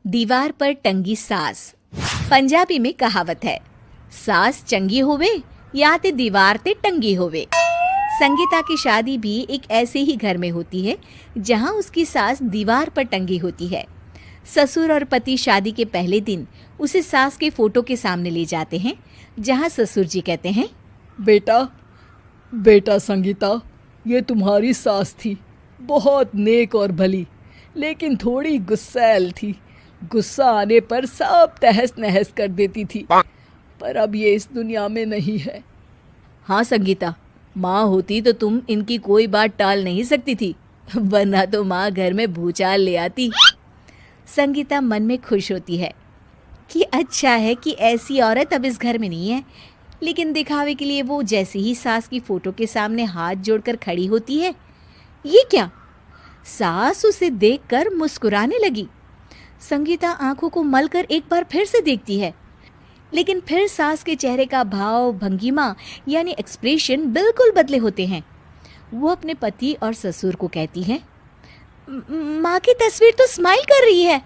दीवार पर टंगी सास। पंजाबी में कहावत है, सास चंगी होवे या ते दीवार ते टंगी होवे। संगीता की शादी भी एक ऐसे ही घर में होती है जहां उसकी सास दीवार पर टंगी होती है। ससुर और पति शादी के पहले दिन उसे सास के फोटो के सामने ले जाते हैं, जहां ससुर जी कहते हैं, बेटा बेटा संगीता, ये तुम्हारी सास थी, बहुत नेक और भली, लेकिन थोड़ी गुस्सैल थी। गुस्सा आने पर सब तहस नहस कर देती थी, पर अब ये इस दुनिया में नहीं है। हाँ संगीता, माँ होती तो तुम इनकी कोई बात टाल नहीं सकती थी, वरना तो माँ घर में भूचाल ले आती। संगीता मन में खुश होती है कि अच्छा है कि ऐसी औरत अब इस घर में नहीं है, लेकिन दिखावे के लिए वो जैसे ही सास की फोटो के सामने हाथ जोड़कर खड़ी होती है, ये क्या? सास उसे देखकर मुस्कुराने लगी। संगीता आंखों को मलकर एक बार फिर से देखती है, लेकिन फिर सास के चेहरे का भाव, भंगिमा यानी एक्सप्रेशन बिल्कुल बदले होते हैं। वो अपने पति और ससुर को कहती है, माँ की तस्वीर तो स्माइल कर रही है।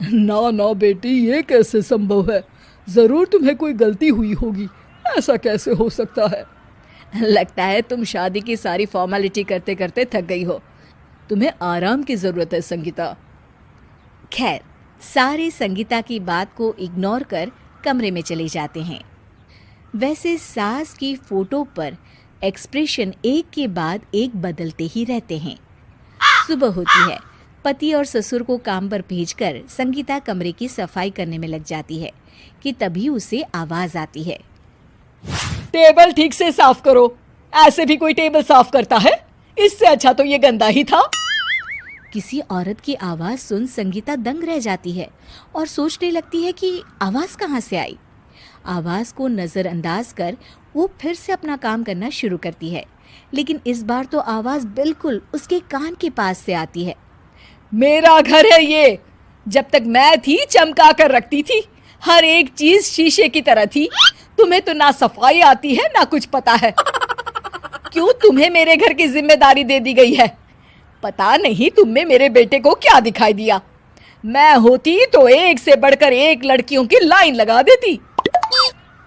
ना ना बेटी, ये कैसे संभव है? जरूर तुम्हें कोई गलती हुई होगी, ऐसा कैसे हो सकता है? लगता है तुम शादी की सारी फॉर्मेलिटी करते करते थक गई हो, तुम्हें आराम की जरूरत है संगीता। खैर, सारे संगीता की बात को इग्नोर कर कमरे में चले जाते हैं। वैसे सास की फोटो पर एक्सप्रेशन एक के बाद एक बदलते ही रहते हैं। सुबह होती है, पति और ससुर को काम पर भेजकर संगीता कमरे की सफाई करने में लग जाती है कि तभी उसे आवाज आती है, टेबल ठीक से साफ करो। ऐसे भी कोई टेबल साफ करता है? इससे अच्छा तो ये गंदा ही था। किसी औरत की आवाज सुन संगीता दंग रह जाती है और सोचने लगती है कि आवाज कहाँ से आई। आवाज को नजरअंदाज कर वो फिर से अपना काम करना शुरू करती है, लेकिन इस बार तो आवाज बिल्कुल उसके कान के पास से आती है। मेरा घर है ये, जब तक मैं थी चमका कर रखती थी, हर एक चीज शीशे की तरह थी। तुम्हें तो ना सफाई आती है ना कुछ पता है। क्यों तुम्हें मेरे घर की जिम्मेदारी दे दी गई है? पता नहीं तुम में मेरे बेटे को क्या दिखाई दिया। मैं होती तो एक से बढ़कर एक लड़कियों की लाइन लगा देती।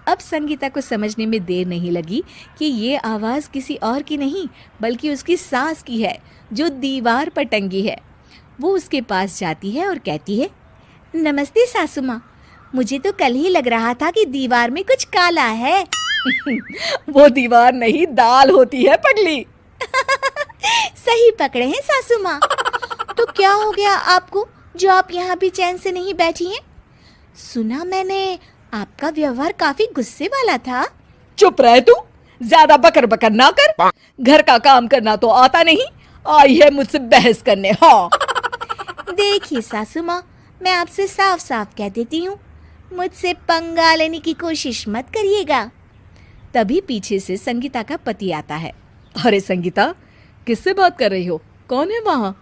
अब संगीता को समझने में देर नहीं लगी कि ये आवाज किसी और की नहीं बल्कि उसकी सास की है, जो दीवार पर टंगी है। वो उसके पास जाती है और कहती है, नमस्ते सासू माँ, मुझे तो कल ही लग रहा था कि दीवार में कुछ काला है। वो दीवार नहीं, दाल होती है पगली। सही पकड़े हैं सासू माँ। तो क्या हो गया आपको जो आप यहाँ भी चैन से नहीं बैठी हैं? सुना मैंने आपका व्यवहार काफी गुस्से वाला था। चुप रह तू, ज्यादा बकर बकर ना कर। घर का काम करना तो आता नहीं, आई है मुझसे बहस करने। हाँ देखिए सासू माँ, मैं आपसे साफ साफ कह देती हूँ, मुझसे पंगा लेने की कोशिश मत करिएगा। तभी पीछे से संगीता का पति आता है। अरे संगीता, किससे बात कर रही हो? कौन है वहाँ?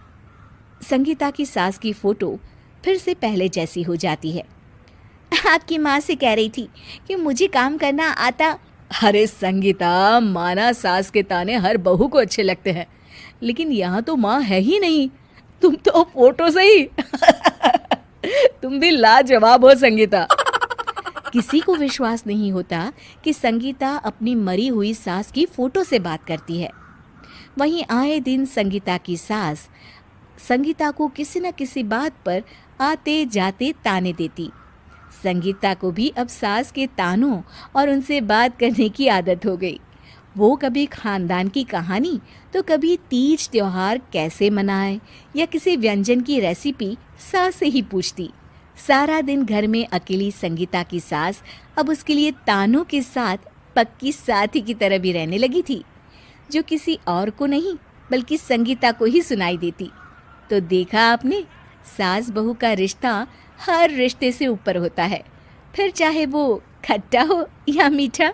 संगीता की सास की फोटो फिर से पहले जैसी हो जाती है। आपकी माँ से कह रही थी कि मुझे काम करना आता। अरे संगीता, माना सास के ताने हर बहू को अच्छे लगते हैं, लेकिन यहाँ तो माँ है ही नहीं, तुम तो फोटो से ही। तुम भी लाजवाब हो संगीता। किसी को विश्वास नहीं होता कि संगीता अपनी मरी हुई सास की फोटो से बात करती है। वहीं आए दिन संगीता की सास संगीता को किसी न किसी बात पर आते जाते ताने देती। संगीता को भी अब सास के तानों और उनसे बात करने की आदत हो गई। वो कभी खानदान की कहानी तो कभी तीज त्योहार कैसे मनाए या किसी व्यंजन की रेसिपी सास से ही पूछती। सारा दिन घर में अकेली संगीता की सास अब उसके लिए तानों के साथ पक्की साथी की तरह भी रहने लगी थी, जो किसी और को नहीं बल्कि संगीता को ही सुनाई देती। तो देखा आपने, सास बहू का रिश्ता हर रिश्ते से ऊपर होता है, फिर चाहे वो खट्टा हो या मीठा।